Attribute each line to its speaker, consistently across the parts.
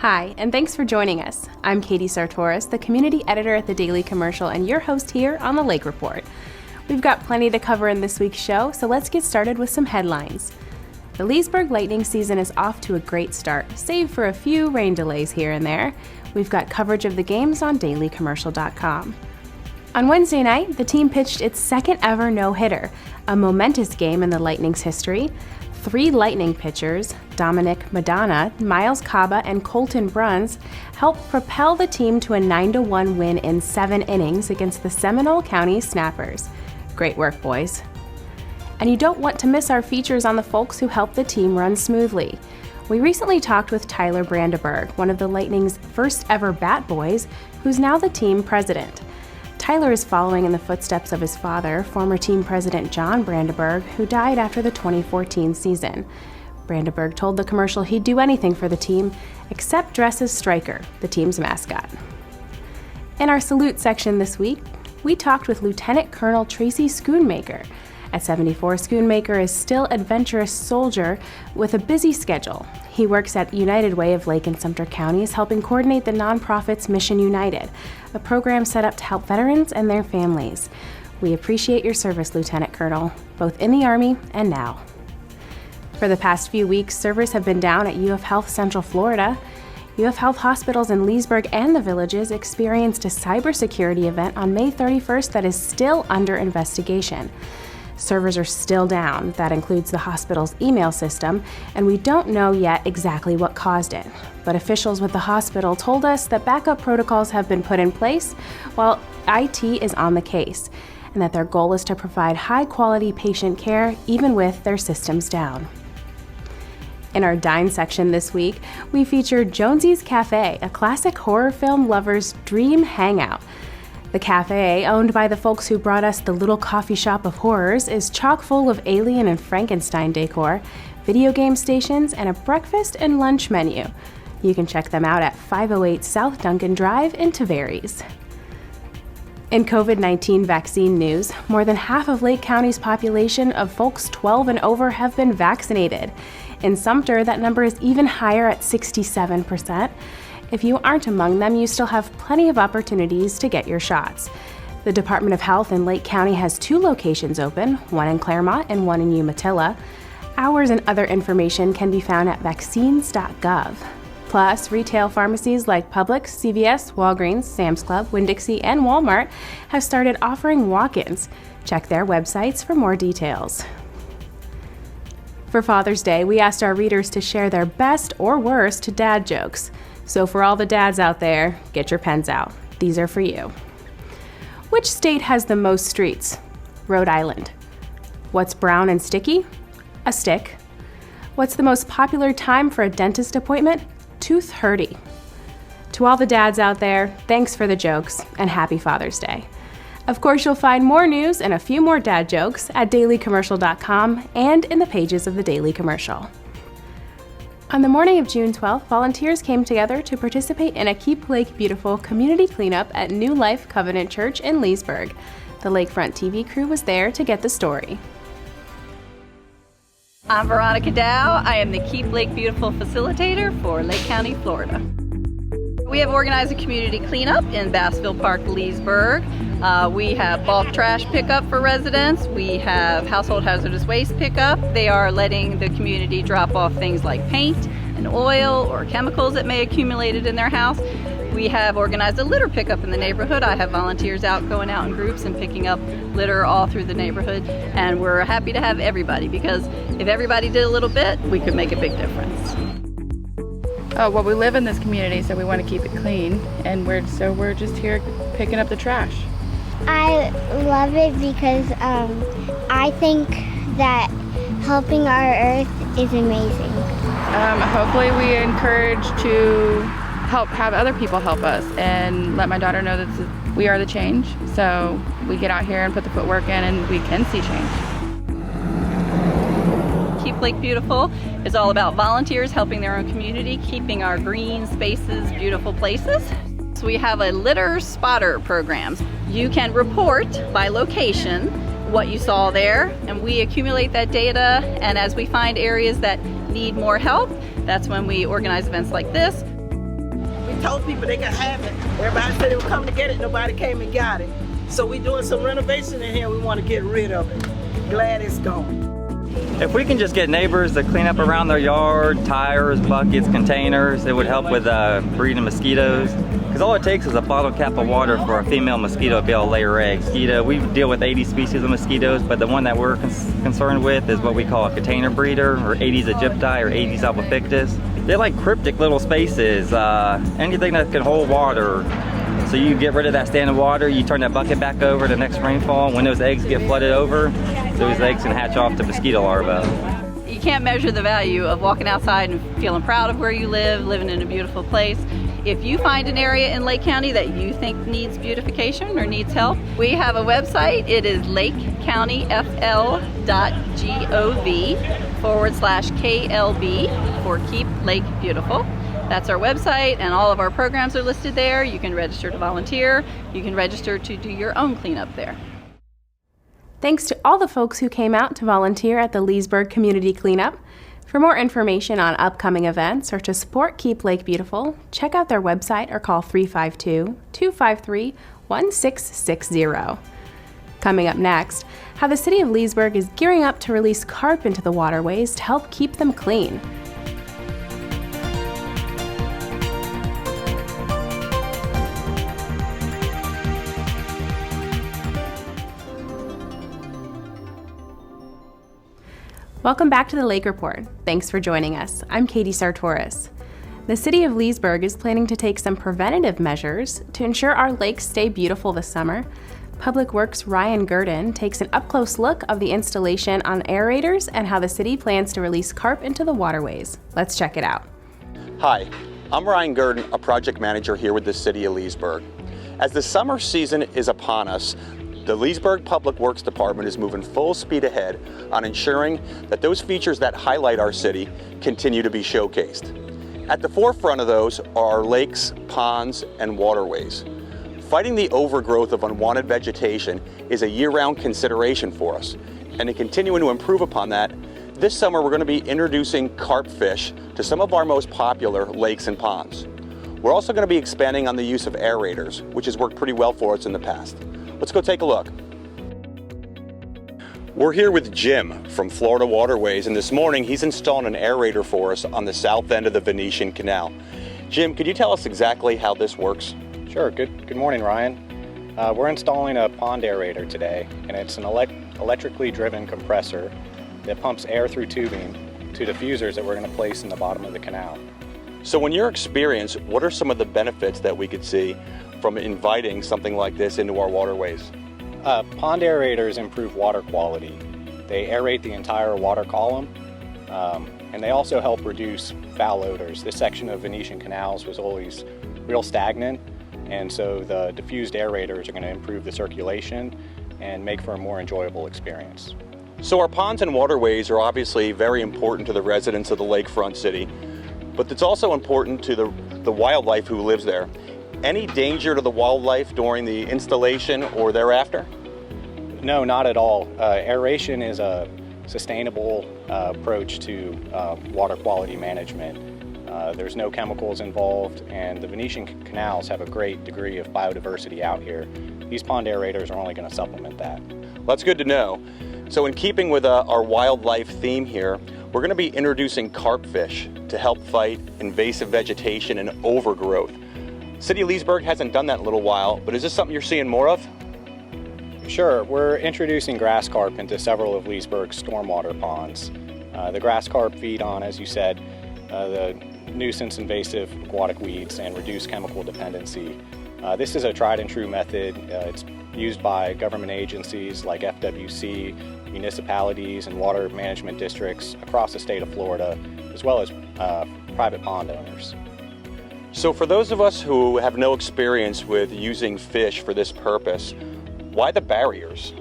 Speaker 1: Hi, and thanks for joining us. I'm Katie Sartoris, the community editor at the Daily Commercial and your host here on the Lake Report. We've got plenty to cover in this week's show, so let's get started with some headlines. The Leesburg lightning season is off to a great start, save for a few rain delays here and there. We've got coverage of the games on dailycommercial.com. On Wednesday night, the team pitched its second ever no-hitter, a momentous game in the Lightning's history. 3 Lightning pitchers, Dominic Madonna, Miles Caba, and Colton Bruns, helped propel the team to a 9-1 win in 7 innings against the Seminole County Snappers. Great work, boys. And you don't want to miss our features on the folks who helped the team run smoothly. We recently talked with Tyler Brandeburg, one of the Lightning's first ever bat boys, who's now the team president. Tyler is following in the footsteps of his father, former team president John Brandeburg, who died after the 2014 season. Brandeburg told the commercial he'd do anything for the team except dress as Stryker, the team's mascot. In our salute section this week, we talked with Lieutenant Colonel Treys Cookout. At 74, Schoonmaker is still adventurous soldier with a busy schedule. He works at United Way of Lake and Sumter counties, helping coordinate the nonprofit's Mission United, a program set up to help veterans and their families. We appreciate your service, Lieutenant Colonel, both in the Army and now. For the past few weeks, servers have been down at UF Health Central Florida. UF Health hospitals in Leesburg and the Villages experienced a cybersecurity event on May 31st that is still under investigation. Servers are still down. That includes the hospital's email system, and we don't know yet exactly what caused it. But officials with the hospital told us that backup protocols have been put in place while IT is on the case, and that their goal is to provide high-quality patient care even with their systems down. In our Dine section this week, we featured Jonesy's Cafe, a classic horror film lover's dream hangout. The cafe, owned by the folks who brought us the Little Coffee Shop of Horrors, is chock full of Alien and Frankenstein decor, video game stations, and a breakfast and lunch menu. You can check them out at 508 South Duncan Drive in Tavares. In COVID-19 vaccine news, more than half of Lake County's population of folks 12 and over have been vaccinated. In Sumter, that number is even higher at 67%. If you aren't among them, you still have plenty of opportunities to get your shots. The Department of Health in Lake County has 2 locations open, one in Claremont and one in Umatilla. Hours and other information can be found at vaccines.gov. Plus, retail pharmacies like Publix, CVS, Walgreens, Sam's Club, Winn-Dixie, and Walmart have started offering walk-ins. Check their websites for more details. For Father's Day, we asked our readers to share their best or worst dad jokes. So for all the dads out there, get your pens out. These are for you. Which state has the most streets? Rhode Island. What's brown and sticky? A stick. What's the most popular time for a dentist appointment? 2:30. To all the dads out there, thanks for the jokes and happy Father's Day. Of course, you'll find more news and a few more dad jokes at dailycommercial.com and in the pages of the Daily Commercial. On the morning of June 12th, volunteers came together to participate in a Keep Lake Beautiful community cleanup at New Life Covenant Church in Leesburg. The Lakefront TV crew was there to get the story.
Speaker 2: I'm Veronica Dow. I am the Keep Lake Beautiful facilitator for Lake County, Florida. We have organized a community cleanup in Bassville Park, Leesburg. We have bulk trash pickup for residents. We have household hazardous waste pickup. They are letting the community drop off things like paint and oil or chemicals that may accumulated in their house. We have organized a litter pickup in the neighborhood. I have volunteers out going out in groups and picking up litter all through the neighborhood. And we're happy to have everybody, because if everybody did a little bit, we could make a big difference.
Speaker 3: Well, we live in this community, so we want to keep it clean, and we're just here picking up the trash.
Speaker 4: I love it because I think that helping our earth is amazing.
Speaker 3: Hopefully we encourage to have other people help us, and let my daughter know that we are the change, so we get out here and put the footwork in and we can see change.
Speaker 2: Keep Lake Beautiful is all about volunteers helping their own community, keeping our green spaces beautiful places. So we have a litter spotter program. You can report by location what you saw there, and we accumulate that data, and as we find areas that need more help, that's when we organize events like this.
Speaker 5: told people they could have it. Everybody said they would come to get it, nobody came and got it. So we're doing some renovation in here, we want to get rid of it. Glad it's gone.
Speaker 6: If we can just get neighbors to clean up around their yard, tires, buckets, containers, it would help with breeding mosquitoes. Because all it takes is a bottle cap of water for a female mosquito to be able to lay her eggs. We deal with 80 species of mosquitoes, but the one that we're concerned with is what we call a container breeder, or Aedes aegypti, or Aedes albopictus. They're like cryptic little spaces, anything that can hold water. So you get rid of that standing water, you turn that bucket back over the next rainfall. When those eggs get flooded over, those eggs can hatch off to mosquito larvae.
Speaker 2: You can't measure the value of walking outside and feeling proud of where you live, living in a beautiful place. If you find an area in Lake County that you think needs beautification or needs help, we have a website. It is lakecountyfl.gov/KLB for Keep Lake Beautiful. That's our website, and all of our programs are listed there. You can register to volunteer. You can register to do your own cleanup there.
Speaker 1: Thanks to all the folks who came out to volunteer at the Leesburg Community Cleanup. For more information on upcoming events or to support Keep Lake Beautiful, check out their website or call 352-253-1660. Coming up next, how the City of Leesburg is gearing up to release carp into the waterways to help keep them clean. Welcome back to the Lake Report. Thanks for joining us. I'm Katie Sartoris. The City of Leesburg is planning to take some preventative measures to ensure our lakes stay beautiful this summer. Public Works' Ryan Gurdon takes an up-close look of the installation on Aerators and how the city plans to release carp into the waterways. Let's check it out.
Speaker 7: Hi, I'm Ryan Gurdon, a project manager here with the City of Leesburg. As the summer season is upon us, the Leesburg Public Works Department is moving full speed ahead on ensuring that those features that highlight our city continue to be showcased. At the forefront of those are our lakes, ponds, and waterways. Fighting the overgrowth of unwanted vegetation is a year-round consideration for us, and in continuing to improve upon that, this summer we're going to be introducing carp fish to some of our most popular lakes and ponds. We're also going to be expanding on the use of aerators, which has worked pretty well for us in the past. Let's go take a look. We're here with Jim from Florida Waterways, and this morning he's installing an aerator for us on the south end of the Venetian Canal. Jim, could you tell us exactly how this works?
Speaker 8: Sure. Good morning, Ryan. We're installing a pond aerator today, and it's an electrically driven compressor that pumps air through tubing to diffusers that we're going to place in the bottom of the canal.
Speaker 7: So in your experience, what are some of the benefits that we could see from inviting something like this into our waterways?
Speaker 8: Pond aerators improve water quality. They aerate the entire water column, and they also help reduce foul odors. This section of Venetian canals was always real stagnant, and so the diffused aerators are going to improve the circulation and make for a more enjoyable experience.
Speaker 7: So our ponds and waterways are obviously very important to the residents of the lakefront city, but it's also important to the wildlife who lives there. Any danger to the wildlife during the installation or thereafter?
Speaker 8: No, not at all. Aeration is a sustainable approach to water quality management. There's no chemicals involved, and the Venetian canals have a great degree of biodiversity out here. These pond aerators are only going to supplement that.
Speaker 7: Well, that's good to know. So in keeping with our wildlife theme here, we're going to be introducing carp fish to help fight invasive vegetation and overgrowth. City of Leesburg hasn't done that in a little while, but is this something you're seeing more of?
Speaker 8: Sure. We're introducing grass carp into several of Leesburg's stormwater ponds. The grass carp feed on, as you said, the nuisance invasive aquatic weeds and reduce chemical dependency. This is a tried and true method. It's used by government agencies like FWC, municipalities, and water management districts across the state of Florida, as well as private pond owners.
Speaker 7: So for those of us who have no experience with using fish for this purpose, why the barriers?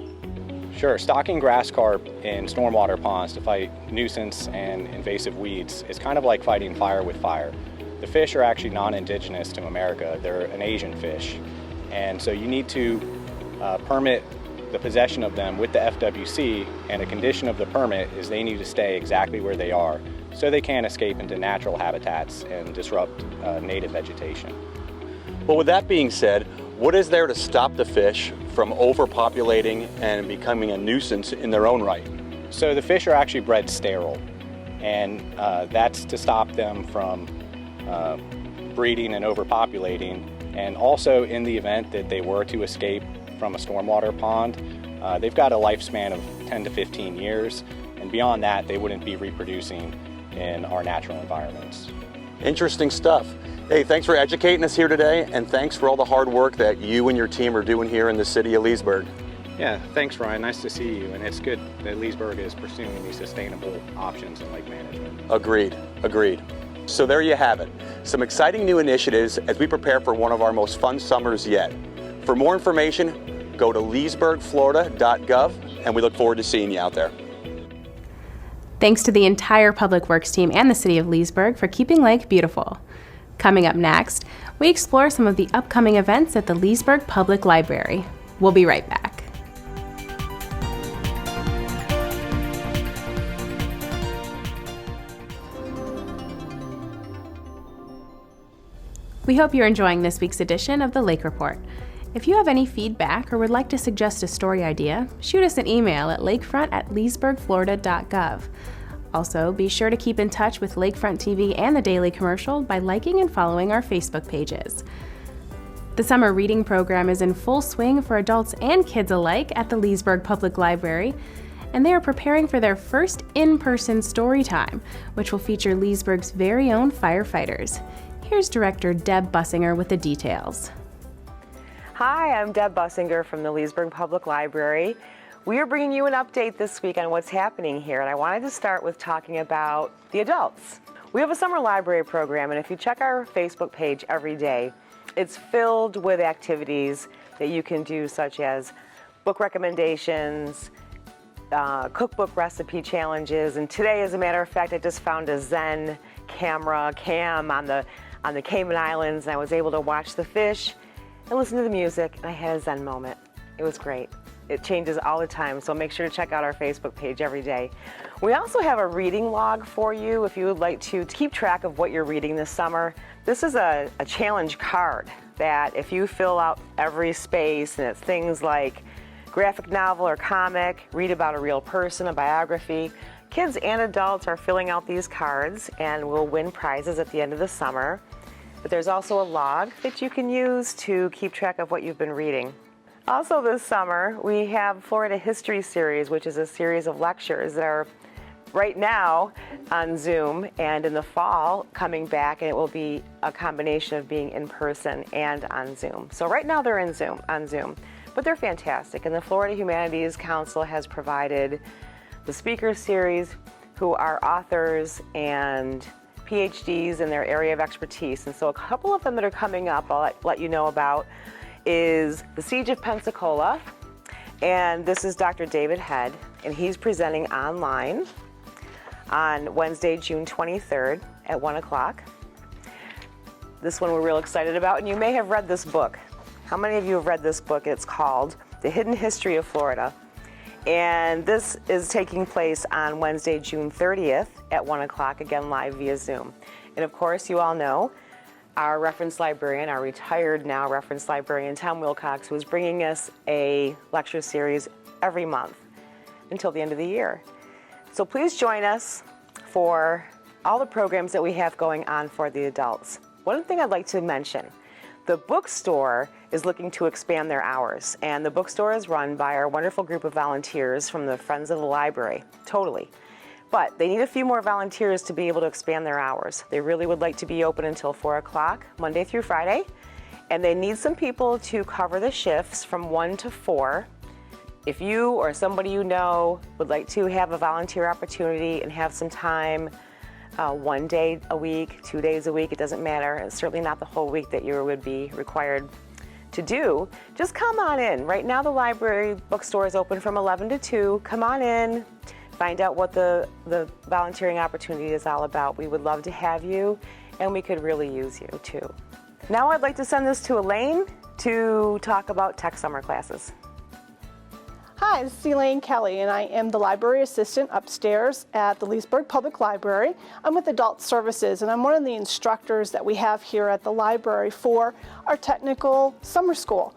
Speaker 8: Sure. Stocking grass carp in stormwater ponds to fight nuisance and invasive weeds is kind of like fighting fire with fire. The fish are actually non-indigenous to America. They're an Asian fish. And so you need to permit the possession of them with the FWC, and a condition of the permit is they need to stay exactly where they are. so they can escape into natural habitats and disrupt native vegetation.
Speaker 7: Well, with that being said, what is there to stop the fish from overpopulating and becoming a nuisance in their own right?
Speaker 8: So the fish are actually bred sterile, and that's to stop them from breeding and overpopulating. And also, in the event that they were to escape from a stormwater pond, they've got a lifespan of 10 to 15 years, and beyond that they wouldn't be reproducing in our natural environments.
Speaker 7: Interesting stuff. Hey, thanks for educating us here today, and thanks for all the hard work that you and your team are doing here in the city of Leesburg.
Speaker 8: Yeah, thanks Ryan, nice to see you, and it's good that Leesburg is pursuing these sustainable options in lake management.
Speaker 7: Agreed. So there you have it, some exciting new initiatives as we prepare for one of our most fun summers yet. For more information, go to leesburgflorida.gov, and we look forward to seeing you out there.
Speaker 1: Thanks to the entire Public Works team and the City of Leesburg for keeping Lake beautiful. Coming up next, we explore some of the upcoming events at the Leesburg Public Library. We'll be right back. We hope you're enjoying this week's edition of the Lake Report. If you have any feedback or would like to suggest a story idea, shoot us an email at lakefront@leesburgflorida.gov. Also, be sure to keep in touch with Lakefront TV and the Daily Commercial by liking and following our Facebook pages. The summer reading program is in full swing for adults and kids alike at the Leesburg Public Library, and they are preparing for their first in-person story time, which will feature Leesburg's very own firefighters. Here's Director Deb Bussinger with the details.
Speaker 9: Hi, I'm Deb Bussinger from the Leesburg Public Library. We are bringing you an update this week on what's happening here, and I wanted to start with talking about the adults. We have a summer library program, and if you check our Facebook page every day, it's filled with activities that you can do, such as book recommendations, cookbook recipe challenges, and today, as a matter of fact, I just found a Zen cam on the Cayman Islands, and I was able to watch the fish and listen to the music, and I had a Zen moment. It was great. It changes all the time, so make sure to check out our Facebook page every day. We also have a reading log for you if you would like to keep track of what you're reading this summer. This is a challenge card that if you fill out every space, and it's things like graphic novel or comic, read about a real person, a biography. Kids and adults are filling out these cards and will win prizes at the end of the summer. But there's also a log that you can use to keep track of what you've been reading. Also this summer, we have Florida History Series, which is a series of lectures that are right now on Zoom, and in the fall coming back, and it will be a combination of being in person and on Zoom. So right now they're on Zoom, but they're fantastic. And the Florida Humanities Council has provided the speaker series who are authors and PhDs in their area of expertise. And so a couple of them that are coming up, I'll let you know about, is the Siege of Pensacola, and this is Dr. David Head, and he's presenting online on Wednesday, June 23rd at 1 o'clock. This one we're real excited about, and you may have read this book. How many of you have read this book? It's called The Hidden History of Florida, and this is taking place on Wednesday, June 30th at 1 o'clock, again live via Zoom. And of course, you all know our reference librarian, our retired now reference librarian, Tom Wilcox, who is bringing us a lecture series every month until the end of the year. So please join us for all the programs that we have going on for the adults. One thing I'd like to mention, the bookstore is looking to expand their hours, and the bookstore is run by our wonderful group of volunteers from the Friends of the Library, totally. But they need a few more volunteers to be able to expand their hours. They really would like to be open until 4 o'clock, Monday through Friday. And they need some people to cover the shifts from 1 to 4. If you or somebody you know would like to have a volunteer opportunity and have some time, 1 day a week, 2 days a week, it doesn't matter. It's certainly not the whole week that you would be required to do. Just come on in. Right now the library bookstore is open from 11 to 2. Come on in. Find out what the volunteering opportunity is all about. We would love to have you, and we could really use you too. Now I'd like to send this to Elaine to talk about tech summer classes.
Speaker 10: Hi, Hi, this is Elaine Kelly, and I am the library assistant upstairs at the Leesburg Public Library. I'm with Adult Services, and I'm one of the instructors that we have here at the library for our technical summer school.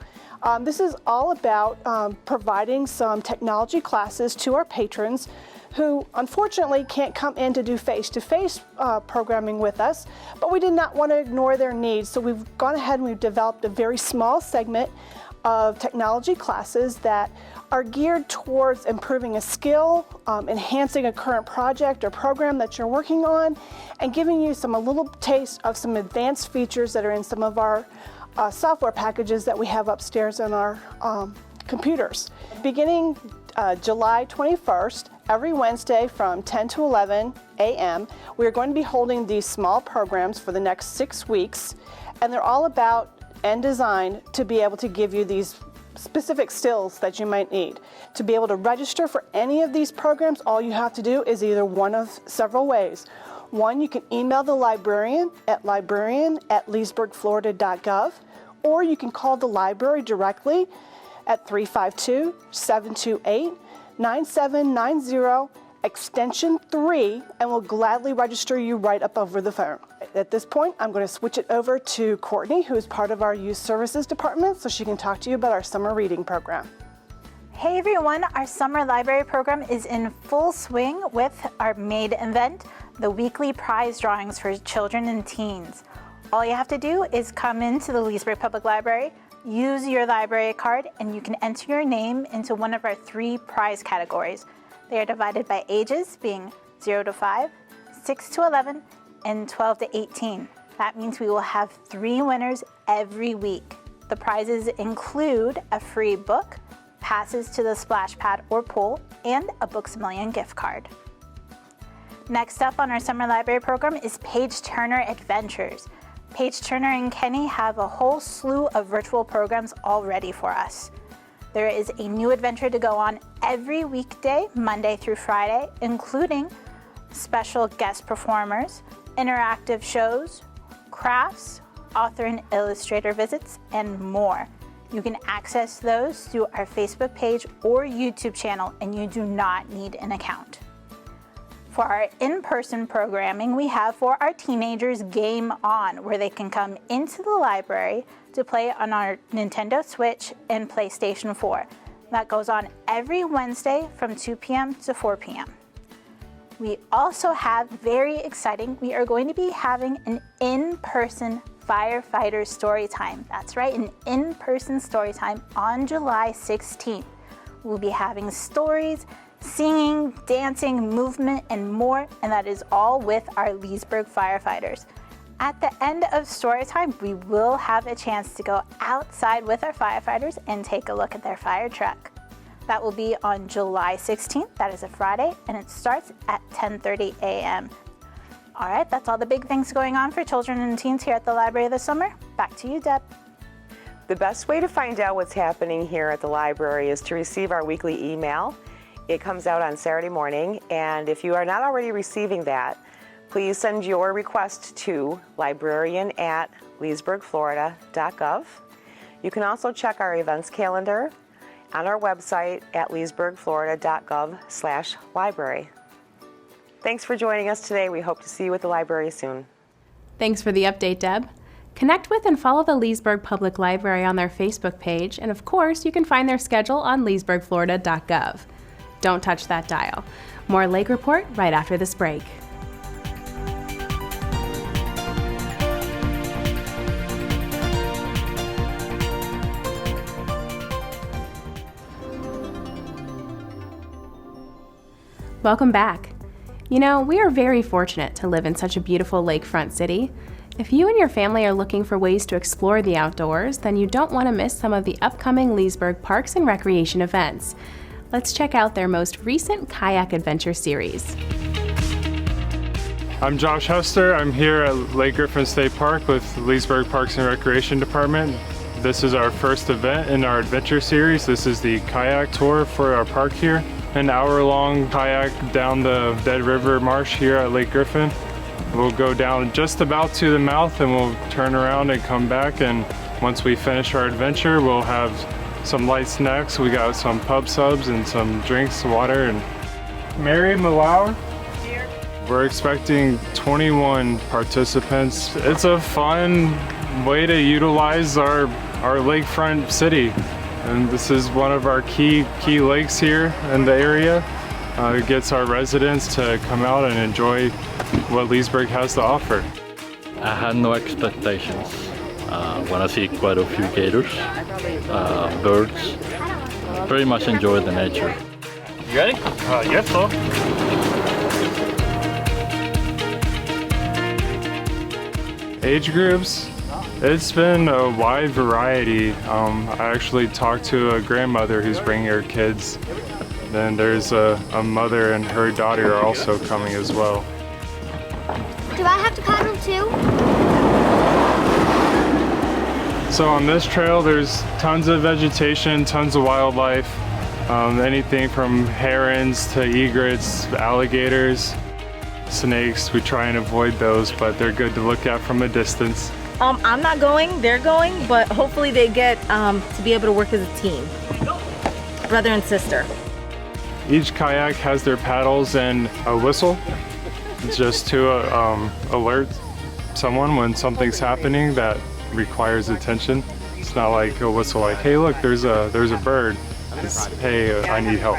Speaker 10: This is all about providing some technology classes to our patrons who unfortunately can't come in to do face-to-face programming with us, but we did not want to ignore their needs, so we've gone ahead and we've developed a very small segment of technology classes that are geared towards improving a skill, enhancing a current project or program that you're working on, and giving you a little taste of some advanced features that are in some of our software packages that we have upstairs in our computers. Beginning July 21st, every Wednesday from 10 to 11 a.m., we are going to be holding these small programs for the next 6 weeks, and they're all about and designed to be able to give you these specific skills that you might need. To be able to register for any of these programs, all you have to do is either one of several ways. One, you can email the librarian at librarian@leesburgflorida.gov, or you can call the library directly at 352-728-9790, extension 3, and we'll gladly register you right up over the phone. At this point, I'm going to switch it over to Courtney, who is part of our Youth Services Department, so she can talk to you about our summer reading program.
Speaker 11: Hey everyone, our summer library program is in full swing with our main event, the weekly prize drawings for children and teens. All you have to do is come into the Leesburg Public Library, use your library card, and you can enter your name into one of our 3 prize categories. They are divided by ages, being 0 to 5, 6 to 11, and 12 to 18. That means we will have 3 winners every week. The prizes include a free book, passes to the splash pad or pool, and a Books A Million gift card. Next up on our summer library program is Page Turner Adventures. Page Turner and Kenny have a whole slew of virtual programs all ready for us. There is a new adventure to go on every weekday, Monday through Friday, including special guest performers, interactive shows, crafts, author and illustrator visits, and more. You can access those through our Facebook page or YouTube channel, and you do not need an account. For our in-person programming, we have for our teenagers Game On, where they can come into the library to play on our Nintendo Switch and PlayStation 4. That goes on every Wednesday from 2 p.m. to 4 p.m. We also have, very exciting, we are going to be having an in-person firefighter story time. That's right, an in-person story time on July 16th. We'll be having stories, singing, dancing, movement, and more, and that is all with our Leesburg firefighters. At the end of story time, we will have a chance to go outside with our firefighters and take a look at their fire truck. That will be on July 16th, that is a Friday, and it starts at 10:30 a.m. All right, that's all the big things going on for children and teens here at the library this summer. Back to you, Deb.
Speaker 9: The best way to find out what's happening here at the library is to receive our weekly email. It comes out on Saturday morning, and if you are not already receiving that, please send your request to librarian@leesburgflorida.gov. You can also check our events calendar on our website at leesburgflorida.gov/library. Thanks for joining us today. We hope to see you at the library soon.
Speaker 1: Thanks for the update, Deb. Connect with and follow the Leesburg Public Library on their Facebook page, and of course, you can find their schedule on leesburgflorida.gov. Don't touch that dial. More Lake Report right after this break. Welcome back. You know, we are very fortunate to live in such a beautiful lakefront city. If you and your family are looking for ways to explore the outdoors, then you don't want to miss some of the upcoming Leesburg Parks and Recreation events. Let's check out their most recent Kayak Adventure series.
Speaker 12: I'm Josh Hester. I'm here at Lake Griffin State Park with the Leesburg Parks and Recreation Department. This is our first event in our adventure series. This is the kayak tour for our park here. An hour-long kayak down the Dead River Marsh here at Lake Griffin. We'll go down just about to the mouth and we'll turn around and come back, and once we finish our adventure, we'll have some light snacks. We got some pub subs and some drinks, water, and Mary Malawi. We're expecting 21 participants. It's a fun way to utilize our lakefront city. And this is one of our key lakes here in the area. It gets our residents to come out and enjoy what Leesburg has to offer.
Speaker 13: I had no expectations. When I see quite a few gators, birds, very much enjoy the nature.
Speaker 12: You ready? Yes, sir. Age groups, it's been a wide variety. I actually talked to a grandmother who's bringing her kids. Then there's a mother and her daughter are also coming as well.
Speaker 4: Do I have to paddle too?
Speaker 12: So on this trail, there's tons of vegetation, tons of wildlife, anything from herons to egrets, alligators, snakes. We try and avoid those, but they're good to look at from a distance.
Speaker 14: I'm not going, they're going, but hopefully they get to be able to work as a team, brother and sister.
Speaker 12: Each kayak has their paddles and a whistle, just to alert someone when something's happening that requires attention. It's not like a whistle like, hey look, there's a bird. It's, hey, I need help.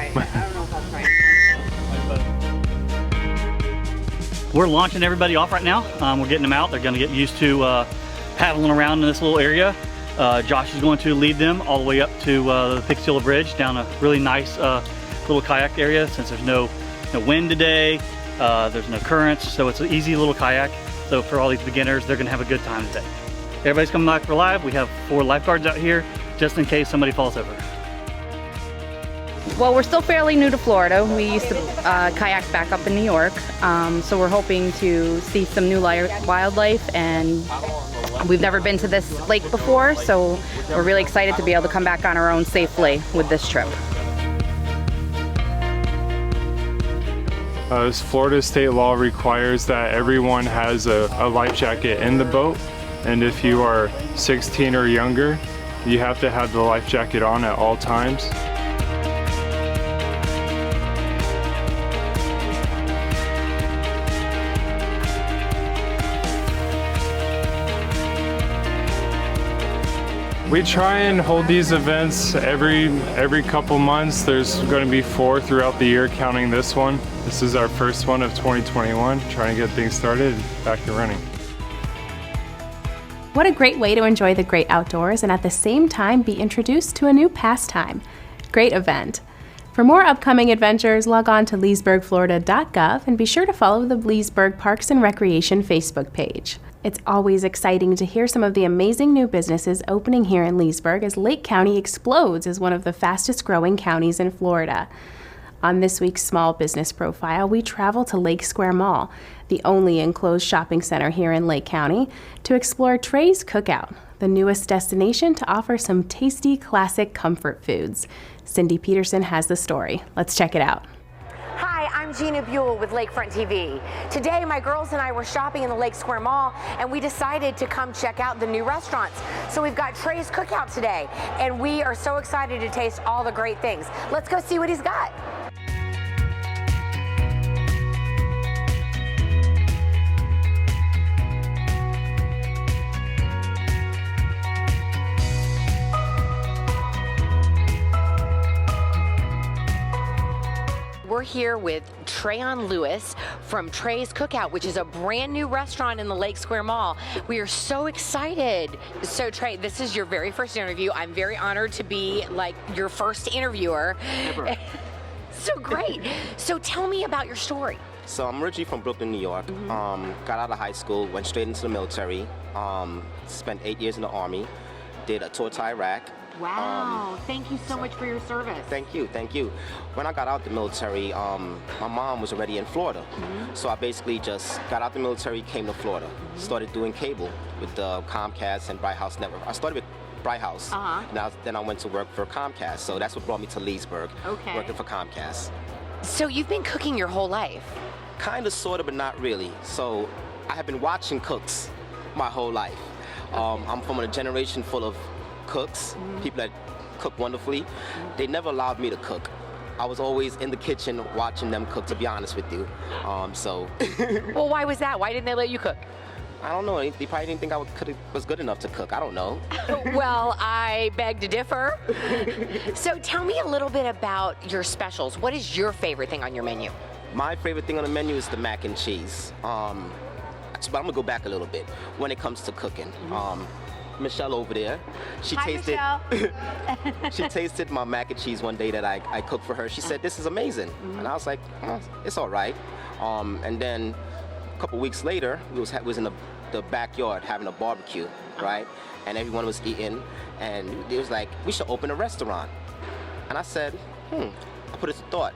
Speaker 15: We're launching everybody off right now. We're getting them out. They're gonna get used to paddling around in this little area. Josh is going to lead them all the way up to the Pixila Bridge down a really nice little kayak area. Since there's no wind today, there's no currents, so it's an easy little kayak. So for all these beginners, they're gonna have a good time today. Everybody's coming back for live. We have 4 lifeguards out here just in case somebody falls over.
Speaker 3: Well, we're still fairly new to Florida. We used to kayak back up in New York, so we're hoping to see some new wildlife, and we've never been to this lake before, so we're really excited to be able to come back on our own safely with this trip.
Speaker 12: Florida state law requires that everyone has a life jacket in the boat, and if you are 16 or younger, you have to have the life jacket on at all times. We try and hold these events every couple months. There's going to be 4 throughout the year, counting this one. This is our first one of 2021, trying to get things started and back to running.
Speaker 1: What a great way to enjoy the great outdoors and at the same time be introduced to a new pastime. Great event. For more upcoming adventures, log on to leesburgflorida.gov and be sure to follow the Leesburg Parks and Recreation Facebook page. It's always exciting to hear some of the amazing new businesses opening here in Leesburg as Lake County explodes as one of the fastest growing counties in Florida. On this week's Small Business Profile, we travel to Lake Square Mall, the only enclosed shopping center here in Lake County, to explore Treys Cookout, the newest destination to offer some tasty, classic comfort foods. Cindy Peterson has the story. Let's check it out.
Speaker 16: Hi, I'm Gina Buell with Lakefront TV. Today, my girls and I were shopping in the Lake Square Mall, and we decided to come check out the new restaurants. So we've got Treys Cookout today, and we are so excited to taste all the great things. Let's go see what he's got. We're here with Treyon Lewis from Treys Cookout, which is a brand new restaurant in the Lake Square Mall. We are so excited. So Trey, this is your very first interview. I'm very honored to be like your first interviewer. Ever. So great. So tell me about your story.
Speaker 17: So I'm originally from Brooklyn, New York. Got out of high school, went straight into the military. Spent 8 years in the Army. Did a tour to Iraq.
Speaker 16: Wow, thank you so much for your service.
Speaker 17: Thank you, thank you. When I got out the military, my mom was already in Florida. So I basically just got out the military, came to Florida, started doing cable with the Comcast and Bright House Network. I started with Bright House, then I went to work for Comcast. So that's what brought me to Leesburg, working for Comcast.
Speaker 16: So you've been cooking your whole life?
Speaker 17: Kind of, sort of, but not really. So I have been watching cooks my whole life. I'm from a generation full of cooks, people that cook wonderfully. They never allowed me to cook. I was always in the kitchen watching them cook, to be honest with you.
Speaker 16: Well, why was that? Why didn't they let you cook?
Speaker 17: I don't know. They probably didn't think I was good enough to cook. I don't know.
Speaker 16: Well, I beg to differ. So tell me a little bit about your specials. What is your favorite thing on your menu?
Speaker 17: My favorite thing on the menu is the mac and cheese. But I'm gonna go back a little bit when it comes to cooking. Michelle over there, she tasted my mac and cheese one day that I cooked for her. She said, "This is amazing," and I was like, oh, "It's all right." And then a couple weeks later, we was in the backyard having a barbecue, right? And everyone was eating, and it was like, "We should open a restaurant." And I said, I put it to thought,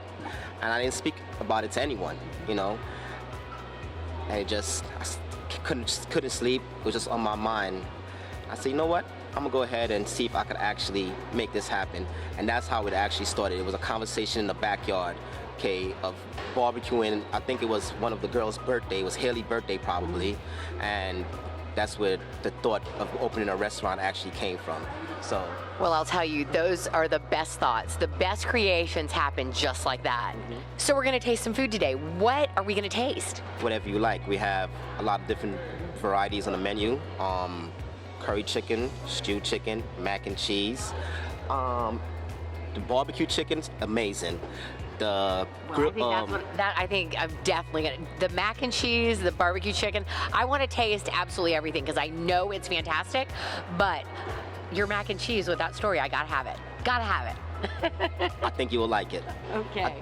Speaker 17: and I didn't speak about it to anyone, you know. And I couldn't sleep. It was just on my mind. I said, you know what? I'm gonna go ahead and see if I could actually make this happen. And that's how it actually started. It was a conversation in the backyard, okay, of barbecuing. I think it was one of the girls' birthday. It was Haley's birthday probably. And that's where the thought of opening a restaurant actually came from. So.
Speaker 16: Well, I'll tell you, those are the best thoughts. The best creations happen just like that. So we're gonna taste some food today. What are we gonna taste?
Speaker 17: Whatever you like. We have a lot of different varieties on the menu. Curry chicken, stewed chicken, mac and cheese. The barbecue chicken's amazing. The
Speaker 16: I think I'm definitely gonna, the mac and cheese, the barbecue chicken. I want to taste absolutely everything because I know it's fantastic, but your mac and cheese with that story, I gotta have it. Gotta have it.
Speaker 17: I think you will like it.
Speaker 16: Okay.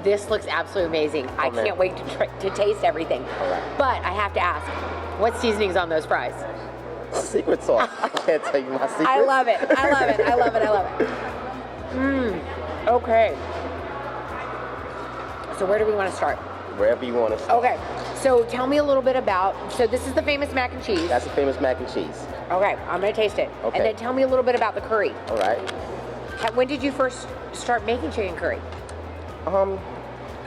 Speaker 16: This looks absolutely amazing. I can't wait to taste everything. But I have to ask, what seasoning's on those fries?
Speaker 17: Secret sauce. I can't tell you my secret.
Speaker 16: I love it. I love it. I love it. I love it. Okay. So where do we want to start?
Speaker 17: Wherever you want to start.
Speaker 16: Okay. So tell me a little bit about, so this is the famous mac and cheese.
Speaker 17: That's the famous mac and cheese.
Speaker 16: Okay. I'm going to taste it.
Speaker 17: Okay.
Speaker 16: And then tell me a little bit about the curry.
Speaker 17: All right.
Speaker 16: When did you first start making chicken curry?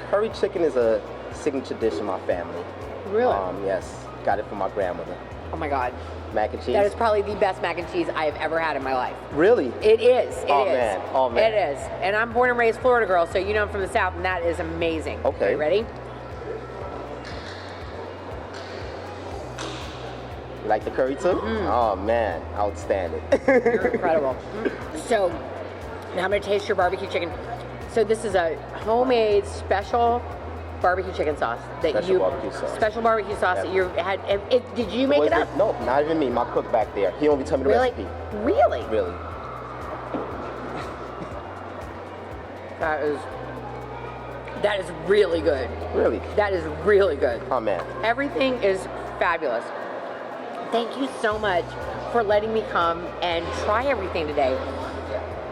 Speaker 17: Curry chicken is a signature dish in my family.
Speaker 16: Really?
Speaker 17: Yes. Got it from my grandmother.
Speaker 16: Oh my God.
Speaker 17: Mac and cheese?
Speaker 16: That is probably the best mac and cheese I have ever had in my life.
Speaker 17: Really?
Speaker 16: It is. It is.
Speaker 17: Man. Oh man.
Speaker 16: It is. And I'm born and raised Florida girl, so you know I'm from the South, and that is amazing.
Speaker 17: Okay.
Speaker 16: Are you ready?
Speaker 17: You like the curry too? Oh man, outstanding.
Speaker 16: You're incredible. So now I'm gonna taste your barbecue chicken. So this is a homemade special barbecue chicken sauce that special barbecue sauce that you had. Did you make it up?
Speaker 17: No, not even me. My cook back there. He only told me the recipe.
Speaker 16: Really?
Speaker 17: Really.
Speaker 16: That is really good.
Speaker 17: Really?
Speaker 16: That is really good.
Speaker 17: Oh man.
Speaker 16: Everything is fabulous. Thank you so much for letting me come and try everything today.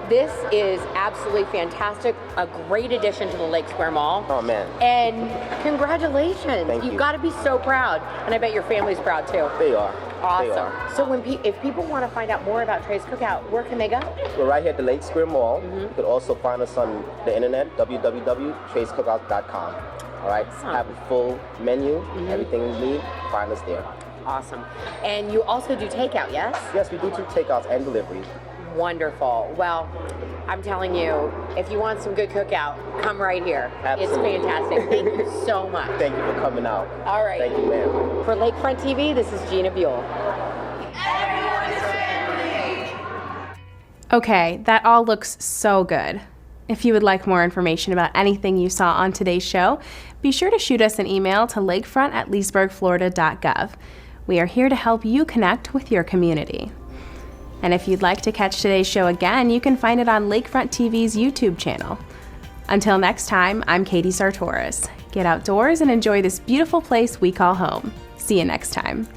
Speaker 16: This is absolutely fantastic, a great addition to the Lake Square Mall.
Speaker 17: Oh man.
Speaker 16: And congratulations.
Speaker 17: Thank you.
Speaker 16: You've got to be so proud. And I bet your family's proud too.
Speaker 17: They are.
Speaker 16: Awesome.
Speaker 17: They are.
Speaker 16: So if people want to find out more about Treys Cookout, where can they go?
Speaker 17: We're right here at the Lake Square Mall. You could also find us on the internet, www.treyscookout.com. All right. Have a full menu, everything you need. Find us there.
Speaker 16: Awesome. And you also do takeout, yes?
Speaker 17: Yes, we do takeouts and deliveries.
Speaker 16: Wonderful. Well, I'm telling you, if you want some good cookout, come right here.
Speaker 17: Absolutely.
Speaker 16: It's fantastic. Thank you so much.
Speaker 17: Thank you for coming out.
Speaker 16: All right.
Speaker 17: Thank you, ma'am.
Speaker 16: For Lakefront TV, this is Gina Buell.
Speaker 1: Okay, that all looks so good. If you would like more information about anything you saw on today's show, be sure to shoot us an email to lakefront@leesburgflorida.gov. We are here to help you connect with your community. And if you'd like to catch today's show again, you can find it on Lakefront TV's YouTube channel. Until next time, I'm Katie Sartoris. Get outdoors and enjoy this beautiful place we call home. See you next time.